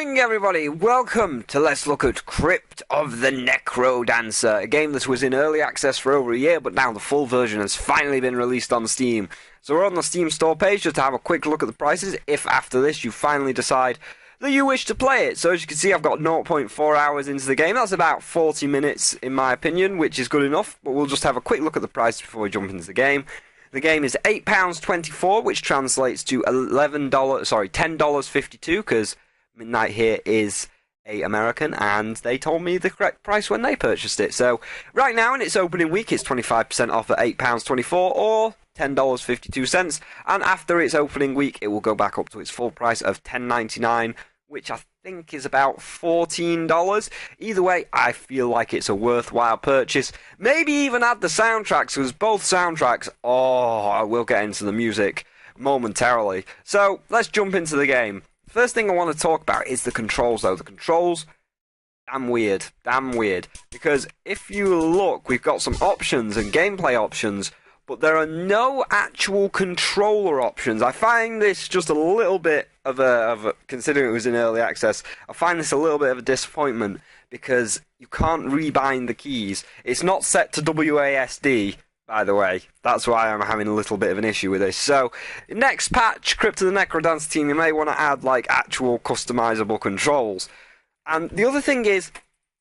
morning, everybody. Welcome to Let's Look at Crypt of the Necro-Dancer, a game that was in early access for over a year, but now the full version has finally been released on Steam. So we're on the Steam store page just to have a quick look at the prices, if after this you finally decide that you wish to play it. So as you can see, I've got 0.4 hours into the game. That's about 40 minutes in my opinion, which is good enough, but we'll just have a quick look at the price before we jump into the game. The game is £8.24, which translates to $10.52, because midnight here is American, and they told me the correct price when they purchased it. So right now in its opening week, it's 25% off at £8.24 or $10.52, and after its opening week, it will go back up to its full price of $10.99, which I think is about $14. Either way, I feel like it's a worthwhile purchase. Maybe even add the soundtracks, because both soundtracks, I will get into the music momentarily. So let's jump into the game. First thing I want to talk about is the controls, though. The controls, damn weird, because if you look, we've got some options and gameplay options, but there are no actual controller options. I find this just a little bit of a considering it was in early access, I find this a little bit of a disappointment, because you can't rebind the keys. It's not set to WASD, by the way. That's why I'm having a little bit of an issue with this. So, next patch, Crypt of the Necro-Dancer team, you may want to add, like, actual customizable controls. And the other thing is,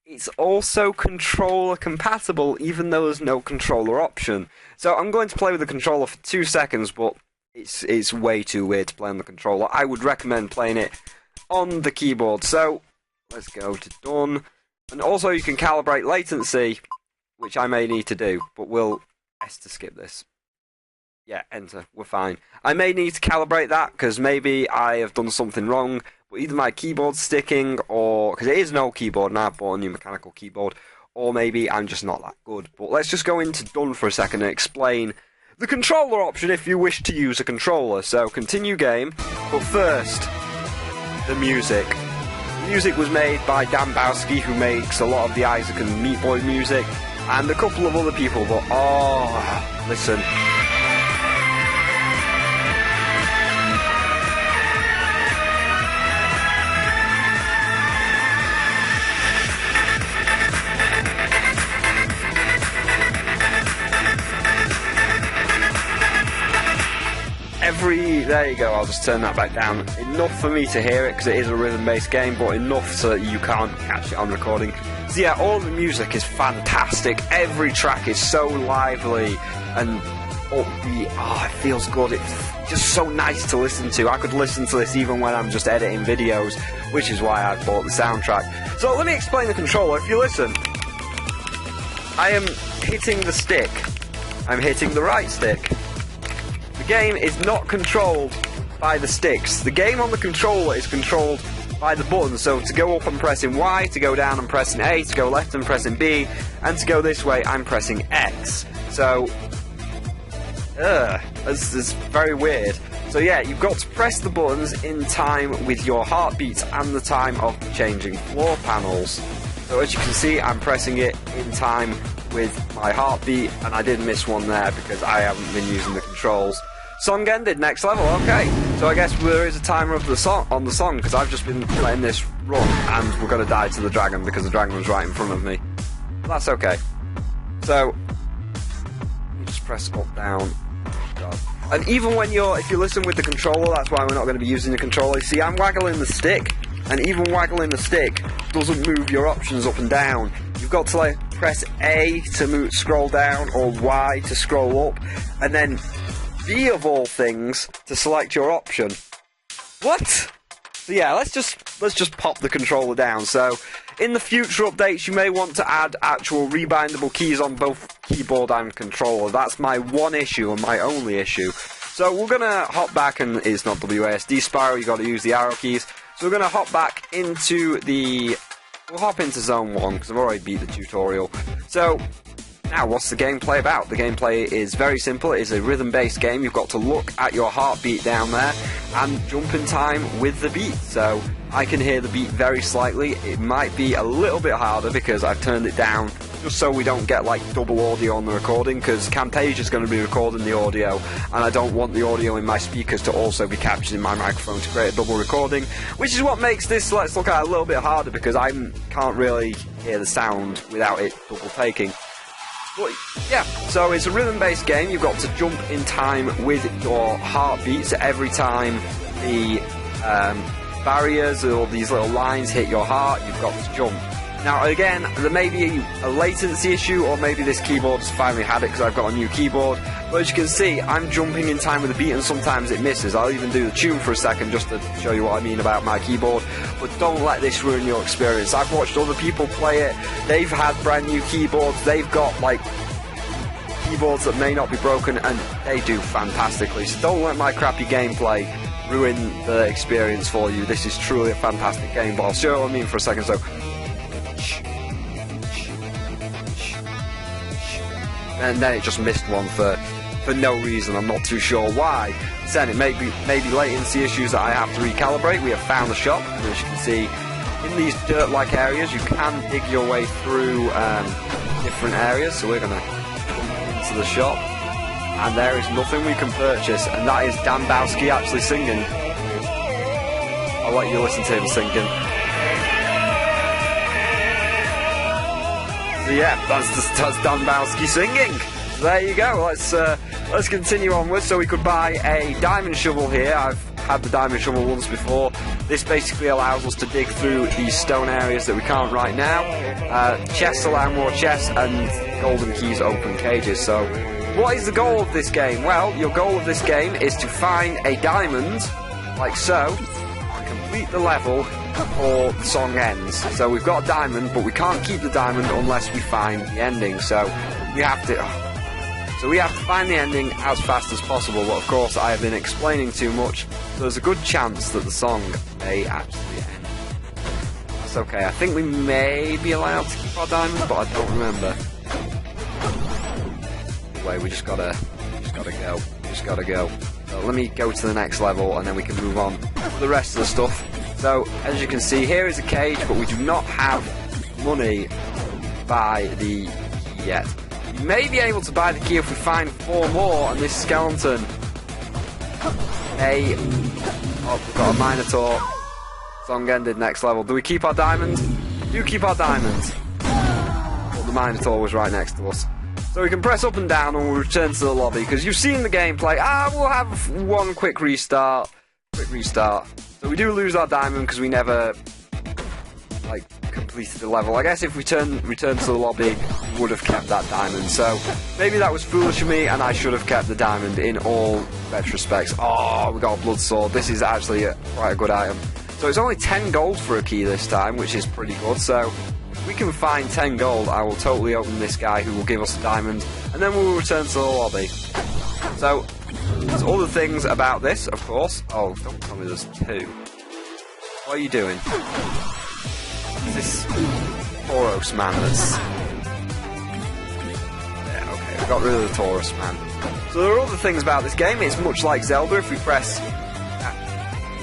it's also controller compatible, even though there's no controller option. So I'm going to play with the controller for 2 seconds, but it's way too weird to play on the controller. I would recommend playing it on the keyboard. So let's go to done. And also you can calibrate latency, which I may need to do, but we'll S to skip this. Yeah, enter, we're fine. I may need to calibrate that, because maybe I have done something wrong, but either my keyboard's sticking, or, because it is an old keyboard and I've bought a new mechanical keyboard, or maybe I'm just not that good. But let's just go into done for a second and explain the controller option if you wish to use a controller. So continue game, but first, the music. The music was made by Dan Bowski, who makes a lot of the Issac and Meat Boy music, and a couple of other people, but listen. There you go, I'll just turn that back down. Enough for me to hear it, because it is a rhythm-based game, but enough so that you can't catch it on recording. So yeah, all the music is fantastic. Every track is so lively and upbeat. It feels good. It's just so nice to listen to. I could listen to this even when I'm just editing videos, which is why I bought the soundtrack. So let me explain the controller. If you listen, I am hitting the stick. I'm hitting the right stick. The game is not controlled by the sticks. The game on the controller is controlled by the buttons. So to go up I'm pressing Y, to go down I'm pressing A, to go left I'm pressing B, and to go this way I'm pressing X. So, this is very weird. So yeah, you've got to press the buttons in time with your heartbeats and the time of the changing floor panels. So as you can see, I'm pressing it in time with my heartbeat, and I did miss one there because I haven't been using the controls. Song ended, next level, okay. So I guess there is a timer of the song on the song, because I've just been letting this run, and we're going to die to the dragon because the dragon was right in front of me. But that's okay. So, you just press up, down. Oh God. And even when if you listen with the controller, that's why we're not going to be using the controller. See, I'm waggling the stick, and even waggling the stick doesn't move your options up and down. You've got to like press A to scroll down, or Y to scroll up, and then B of all things to select your option. What? So yeah, let's just pop the controller down. So in the future updates, you may want to add actual rebindable keys on both keyboard and controller. That's my one issue and my only issue. So we're gonna hop back, and it's not WASD spiral. You got to use the arrow keys. So we're gonna hop back into we'll hop into zone 1 because I've already beat the tutorial. So now, what's the gameplay about? The gameplay is very simple. It is a rhythm-based game. You've got to look at your heartbeat down there and jump in time with the beat. So I can hear the beat very slightly. It might be a little bit harder because I've turned it down just so we don't get like double audio on the recording, because Camtasia is going to be recording the audio, and I don't want the audio in my speakers to also be captured in my microphone to create a double recording, which is what makes this Let's Look At a little bit harder, because I can't really hear the sound without it double taking. But yeah, so it's a rhythm-based game. You've got to jump in time with your heartbeats every time the barriers or these little lines hit your heart. You've got to jump. Now again, there may be a latency issue, or maybe this keyboard has finally had it because I've got a new keyboard, but as you can see, I'm jumping in time with the beat and sometimes it misses. I'll even do the tune for a second just to show you what I mean about my keyboard, but don't let this ruin your experience. I've watched other people play it, they've had brand new keyboards, they've got like keyboards that may not be broken, and they do fantastically, so don't let my crappy gameplay ruin the experience for you. This is truly a fantastic game, but I'll show you what I mean for a second. So and then it just missed one for no reason. I'm not too sure why. Then it may be latency issues that I have to recalibrate. We have found the shop, and as you can see, in these dirt-like areas, you can dig your way through different areas. So we're gonna come into the shop, and there is nothing we can purchase, and that is Dan Bowski actually singing. I'll let you listen to him singing. So yeah, that's Dan Bowski singing. So there you go. Let's continue onwards. So we could buy a diamond shovel here. I've had the diamond shovel once before. This basically allows us to dig through these stone areas that we can't right now. Chests allow more chests, and golden keys open cages. So what is the goal of this game? Well, your goal of this game is to find a diamond, like so, and complete the level or the song ends. So we've got a diamond, but we can't keep the diamond unless we find the ending. So we have to find the ending as fast as possible. But of course, I have been explaining too much, so there's a good chance that the song may actually end. That's okay. I think we may be allowed to keep our diamond, but I don't remember. Anyway, we just gotta go. So let me go to the next level, and then we can move on to the rest of the stuff. So, as you can see, here is a cage, but we do not have money to buy the key yet. We may be able to buy the key if we find 4 more, and this skeleton we've got a Minotaur. Song ended, next level. Do we keep our diamonds? We do keep our diamonds. But the Minotaur was right next to us. So we can press up and down and we'll return to the lobby, because you've seen the gameplay. We'll have one quick restart. So we do lose our diamond because we never completed the level. I guess if we return to the lobby, we would have kept that diamond. So maybe that was foolish of me, and I should have kept the diamond in all retrospects. Oh, we got a blood sword. This is actually quite a good item. So it's only 10 gold for a key this time, which is pretty good. So if we can find 10 gold, I will totally open this guy who will give us a diamond, and then we'll return to the lobby. So there's other things about this, of course. Oh, don't tell me there's 2. What are you doing? This Taurus man that's... Yeah, okay, we got rid of the Taurus man. So there are other things about this game. It's much like Zelda. If we press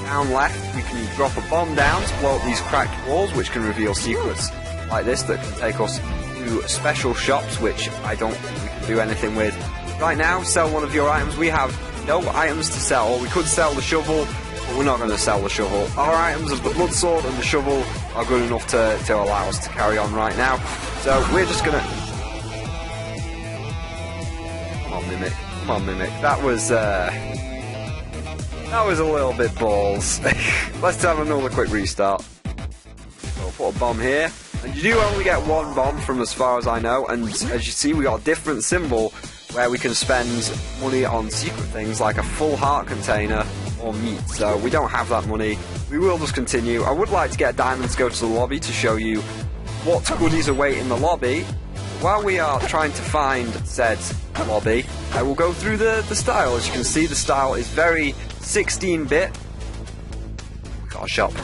down left, we can drop a bomb down to blow up these cracked walls, which can reveal secrets like this that can take us to special shops, which I don't think we can do anything with. Right now, sell one of your items. We have no items to sell, or we could sell the shovel, but we're not going to sell the shovel. Our items of the blood sword and the shovel are good enough to allow us to carry on right now. So we're just going to... Come on, Mimic. That was a little bit balls. Let's have another quick restart. So we'll put a bomb here. And you do only get 1 bomb from as far as I know, and as you see, we got a different symbol where we can spend money on secret things like a full heart container or meat. So we don't have that money. We will just continue. I would like to get a diamond to go to the lobby to show you what goodies await in the lobby. While we are trying to find said lobby, I will go through the style. As you can see, the style is very 16-bit. Got a shop.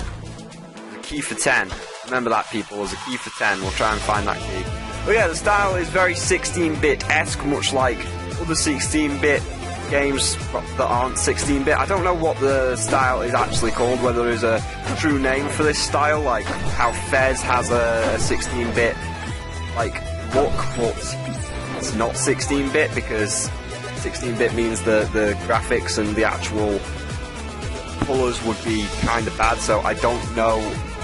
The key for 10. Remember that, people. There's a key for 10. We'll try and find that key. But yeah, the style is very 16-bit-esque, much like other 16-bit games that aren't 16-bit. I don't know what the style is actually called, whether there's a true name for this style, like how Fez has a 16-bit look, but it's not 16-bit because 16-bit means the graphics and the actual colours would be kind of bad, so I don't know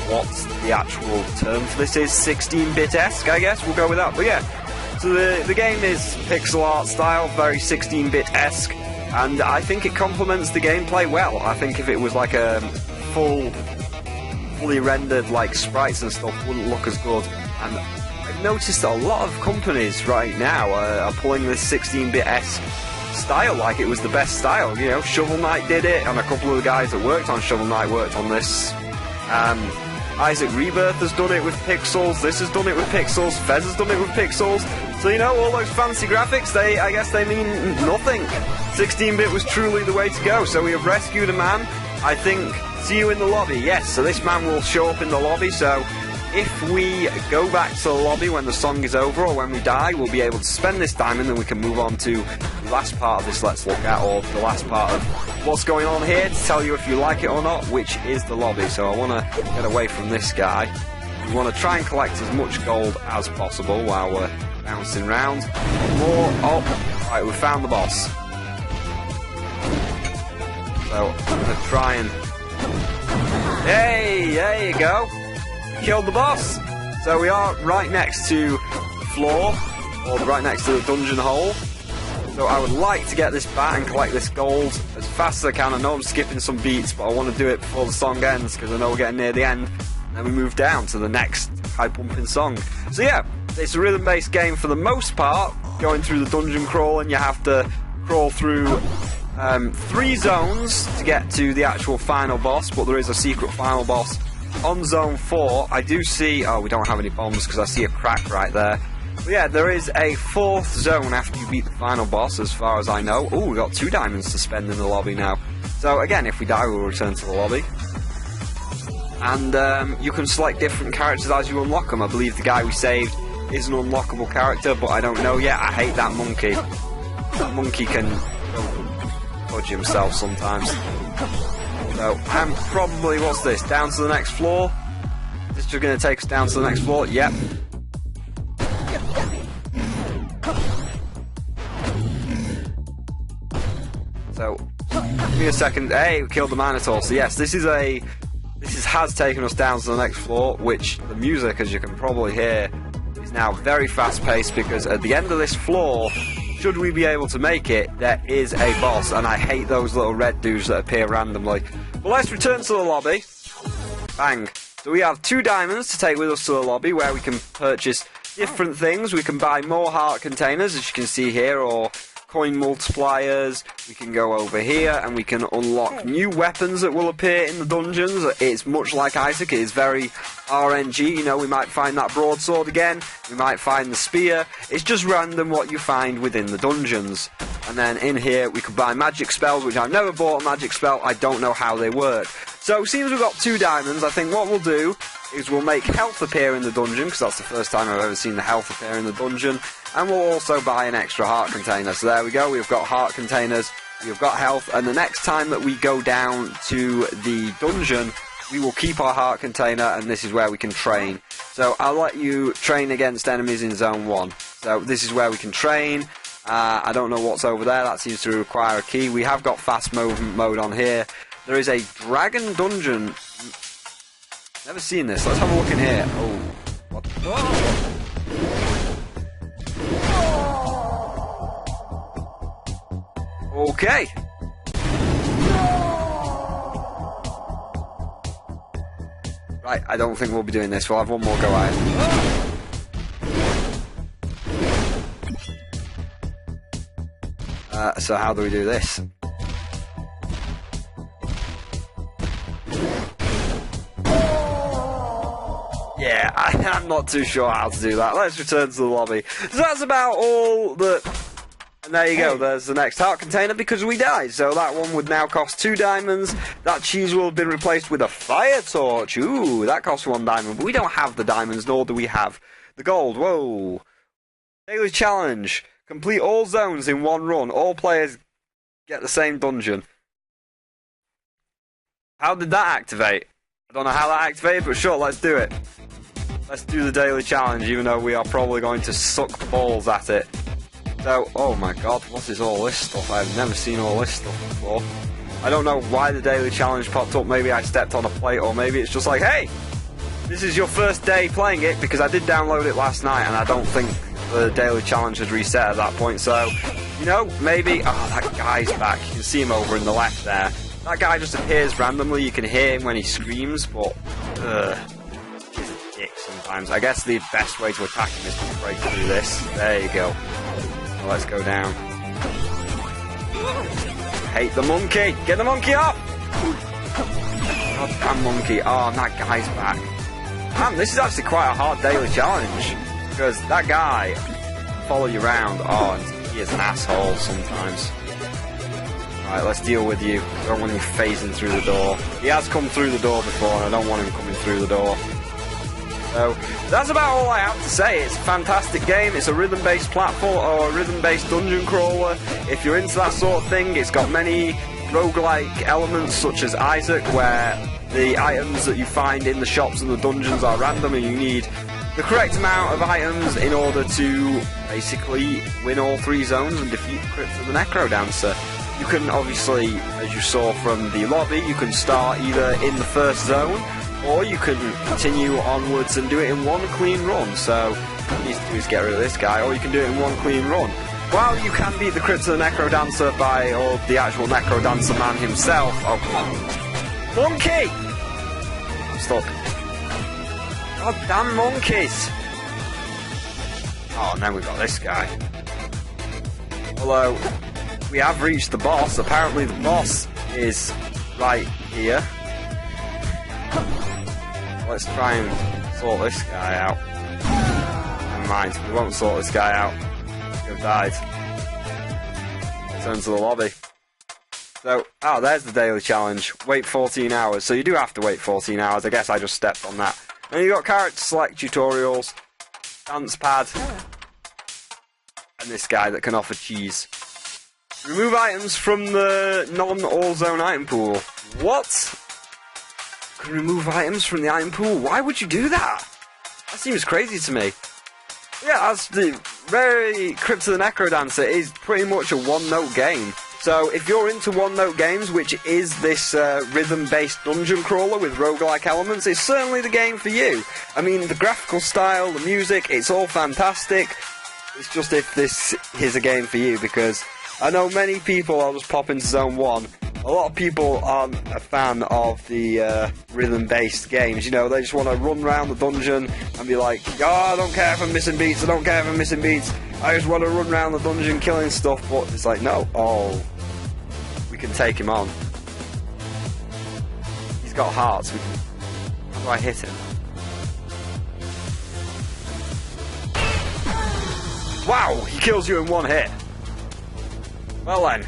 what the actual term for this is. 16-bit-esque, I guess, we'll go with that. But yeah, so the game is pixel art style, very 16-bit-esque, and I think it complements the gameplay well. I think if it was like a fully rendered like sprites and stuff, wouldn't look as good. And I've noticed that a lot of companies right now are pulling this 16-bit-esque style like it was the best style. You know, Shovel Knight did it, and a couple of the guys that worked on Shovel Knight worked on this. Isaac Rebirth has done it with pixels, this has done it with pixels, Fez has done it with pixels. So, you know, all those fancy graphics, I guess they mean nothing. 16-bit was truly the way to go. So we have rescued a man. I think, see you in the lobby. Yes, so this man will show up in the lobby, so if we go back to the lobby when the song is over or when we die, we'll be able to spend this diamond and we can move on to the last part of this Let's Look At, or the last part of what's going on here to tell you if you like it or not, which is the lobby. So I want to get away from this guy. We want to try and collect as much gold as possible while we're bouncing around. More, oh, right, we found the boss. So I'm going to try and... Hey, there you go. Killed the boss. So we are right next to the floor, or right next to the dungeon hole. So I would like to get this bat and collect this gold as fast as I can. I know I'm skipping some beats, but I want to do it before the song ends because I know we're getting near the end. And then we move down to the next high-pumping song. So yeah, it's a rhythm-based game for the most part. Going through the dungeon crawl, and you have to crawl through 3 zones to get to the actual final boss, but there is a secret final boss on zone 4. I do see... Oh, we don't have any bombs because I see a crack right there. But yeah, there is a 4th zone after you beat the final boss, as far as I know. Oh, we got 2 diamonds to spend in the lobby now. So again, if we die, we'll return to the lobby. And you can select different characters as you unlock them. I believe the guy we saved is an unlockable character, but I don't know yet. I hate that monkey. That monkey can fudge himself sometimes. So I'm probably, what's this, down to the next floor? This is just going to take us down to the next floor? Yep. So, give me a second. Hey, we killed the Minotaur. So yes, this has taken us down to the next floor, which the music, as you can probably hear, is now very fast-paced, because at the end of this floor, should we be able to make it, there is a boss, and I hate those little red dudes that appear randomly. But let's return to the lobby. Bang. So we have 2 diamonds to take with us to the lobby, where we can purchase different things. We can buy more heart containers, as you can see here, or coin multipliers. We can go over here and we can unlock new weapons that will appear in the dungeons. It's much like Isaac, it is very RNG. You know, we might find that broadsword again, we might find the spear. It's just random what you find within the dungeons. And then in here we can buy magic spells, which I've never bought a magic spell. I don't know how they work. So it seems we've got 2 diamonds. I think what we'll do is we'll make health appear in the dungeon, because that's the first time I've ever seen the health appear in the dungeon. And we'll also buy an extra heart container. So there we go, we've got heart containers, we've got health, and the next time that we go down to the dungeon, we will keep our heart container, and this is where we can train. So I'll let you train against enemies in zone 1. So this is where we can train. I don't know what's over there, that seems to require a key. We have got fast movement mode on here. There is a dragon dungeon. Never seen this. Let's have a look in here. Oh, what? Okay. Right, I don't think we'll be doing this. We'll have one more go at it. So how do we do this? Yeah, I'm not too sure how to do that. Let's return to the lobby. So that's about all that... And there you go, there's the next heart container, because we died. So that one would now cost 2 diamonds. That cheese will have been replaced with a fire torch. Ooh, that costs 1 diamond. But we don't have the diamonds, nor do we have the gold. Whoa. Daily challenge. Complete all zones in 1 run. All players get the same dungeon. How did that activate? I don't know how that activated, but sure, let's do it. Let's do the daily challenge, even though we are probably going to suck balls at it. So, oh my god, what is all this stuff? I've never seen all this stuff before. I don't know why the daily challenge popped up. Maybe I stepped on a plate, or maybe it's just like, hey, this is your first day playing it, because I did download it last night, and I don't think the daily challenge had reset at that point. So, you know, maybe... Oh, that guy's back. You can see him over in the left there. That guy just appears randomly. You can hear him when he screams, but... he's a dick sometimes. I guess the best way to attack him is to break through this. There you go. So let's go down. Hate the monkey! Get the monkey up! God damn monkey. Oh, and that guy's back. Damn, this is actually quite a hard daily challenge. Because that guy follow you around. Oh, and he is an asshole sometimes. Right, let's deal with you. I don't want him phasing through the door. He has come through the door before, and I don't want him coming through the door. So, that's about all I have to say. It's a fantastic game. It's a rhythm-based platform, or a rhythm-based dungeon crawler. If you're into that sort of thing, it's got many roguelike elements, such as Issac, where the items that you find in the shops and the dungeons are random, and you need the correct amount of items in order to basically win all 3 zones and defeat the Crypt of the Necro-Dancer. You can obviously, as you saw from the lobby, you can start either in the first zone, or you can continue onwards and do it in one clean run. So, what you need to do is get rid of this guy, or you can do it in one clean run. While you can beat the Crypt of the Necro-Dancer or the actual Necro-Dancer man himself... Oh, come on. Monkey! I'm stuck. God damn monkeys! Oh, and then we've got this guy. Although, we have reached the boss. Apparently the boss is right here. Let's try and sort this guy out. Never mind, we won't sort this guy out. He'll died. Turn to the lobby. So, oh, there's the daily challenge. Wait 14 hours. So you do have to wait 14 hours. I guess I just stepped on that. And you've got character select tutorials, dance pad, and this guy that can offer cheese. Remove items from the non-all-zone item pool. What? You can remove items from the item pool? Why would you do that? That seems crazy to me. Yeah, that's the very Crypt of the Necro-Dancer is pretty much a one-note game. So if you're into one-note games, which is this rhythm-based dungeon crawler with roguelike elements, it's certainly the game for you. I mean, the graphical style, the music, it's all fantastic. It's just if this is a game for you, because I know many people, I'll just pop into Zone 1, a lot of people aren't a fan of the rhythm-based games. You know, they just want to run around the dungeon and be like, oh, I don't care if I'm missing beats, I don't care if I'm missing beats, I just want to run around the dungeon killing stuff. But it's like, no, oh, we can take him on. He's got hearts. How do I hit him? Wow, he kills you in one hit. Well then.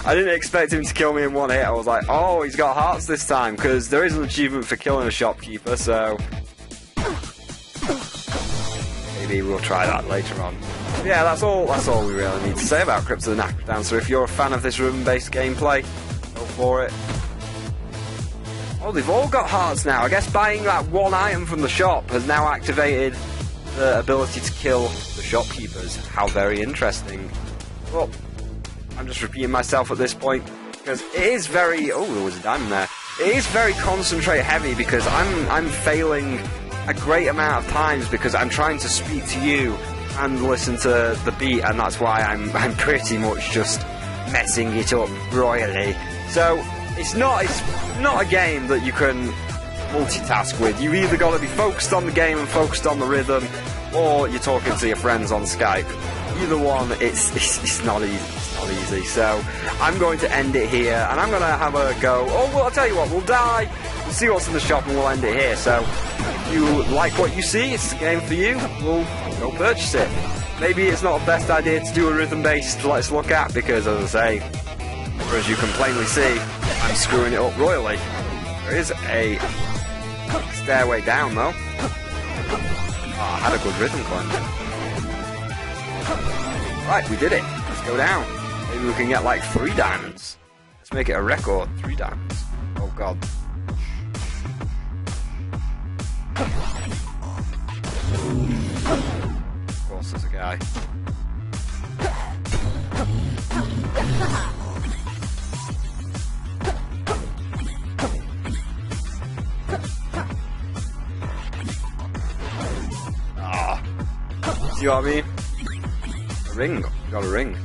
I didn't expect him to kill me in one hit. I was like, oh, he's got hearts this time, because there is an achievement for killing a shopkeeper, so maybe we'll try that later on. Yeah, that's all we really need to say about Crypt of the Necro-Dancer. If you're a fan of this rhythm-based gameplay, go for it. Oh, they've all got hearts now. I guess buying that one item from the shop has now activated the ability to kill the shopkeepers. How very interesting. Well, I'm just repeating myself at this point, because it is very... Oh, there was a diamond there. It is very concentrate heavy, because I'm failing a great amount of times because I'm trying to speak to you and listen to the beat, and that's why I'm pretty much just messing it up royally. So it's not a game that you can multitask with. You either got to be focused on the game and focused on the rhythm, or you're talking to your friends on Skype. Either one, it's not easy. It's not easy. So I'm going to end it here, and I'm going to have a go. Oh, well, I'll tell you what. We'll see what's in the shop, and we'll end it here. So if you like what you see, it's a game for you. We'll go purchase it. Maybe it's not the best idea to do a rhythm-based Let's Look At, because, as I say, or as you can plainly see, I'm screwing it up royally. There is a stairway down, though. Oh, I had a good rhythm climb. Right, we did it. Let's go down. Maybe we can get like 3 diamonds. Let's make it a record. 3 diamonds. Oh god. guy. See what I mean? A ring. You got a ring.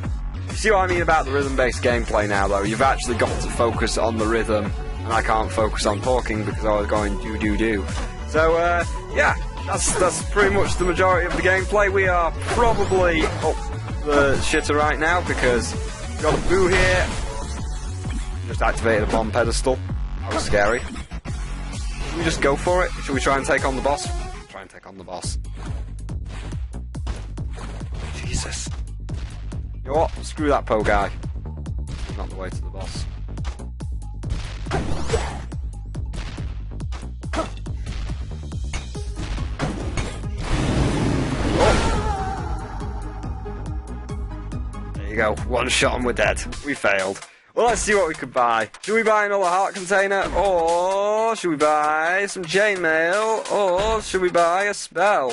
You see what I mean about the rhythm-based gameplay now, though? You've actually got to focus on the rhythm, and I can't focus on talking because I was going do. So, yeah, that's pretty much the majority of the gameplay. We are probably up the shitter right now because we've got a boo here. Just activated a bomb pedestal. That was scary. Should we just go for it? Should we try and take on the boss? Try and take on the boss. Jesus. You know what? Screw that Poe guy. He's not the way to the boss. There you go. One shot and we're dead. We failed. Well, let's see what we could buy. Should we buy another heart container? Or should we buy some chainmail? Or should we buy a spell?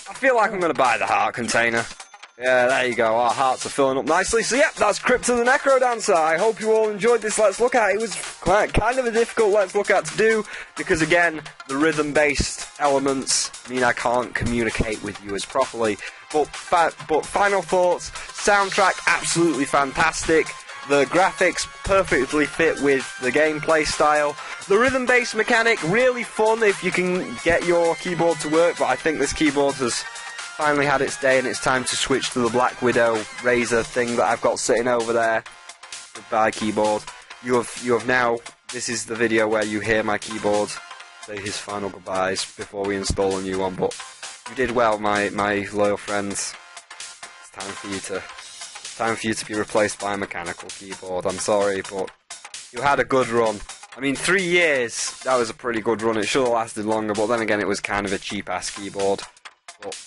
I feel like I'm going to buy the heart container. Yeah, there you go. Our hearts are filling up nicely. So, yeah, that's Crypt and the Necro-Dancer. I hope you all enjoyed this Let's Look At. It was kind of a difficult Let's Look At to do because, again, the rhythm-based elements mean I can't communicate with you as properly. But final thoughts, soundtrack absolutely fantastic. The graphics perfectly fit with the gameplay style. The rhythm-based mechanic, really fun if you can get your keyboard to work, but I think this keyboard has finally had its day and it's time to switch to the Black Widow Razor thing that I've got sitting over there. Goodbye, keyboard. You have now, this is the video where you hear my keyboard say his final goodbyes before we install a new one, but you did well, my loyal friends. It's time for you to be replaced by a mechanical keyboard. I'm sorry, but you had a good run. I mean, 3 years, that was a pretty good run. It should have lasted longer, but then again, it was kind of a cheap-ass keyboard. But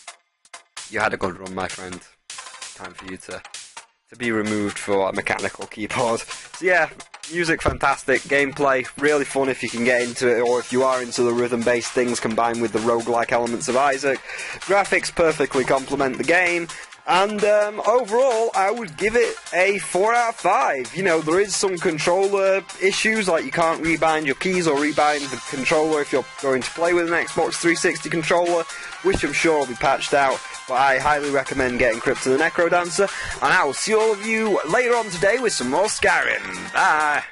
you had a good run, my friend. Time for you to be removed for a mechanical keyboard. So yeah, music fantastic, gameplay really fun if you can get into it, or if you are into the rhythm-based things combined with the roguelike elements of Isaac. Graphics perfectly complement the game. And overall, I would give it a 4 out of 5. You know, there is some controller issues, like you can't rebind your keys or rebind the controller if you're going to play with an Xbox 360 controller, which I'm sure will be patched out. But I highly recommend getting Crypt and the Necro-Dancer, and I will see all of you later on today with some more Skyrim. Bye!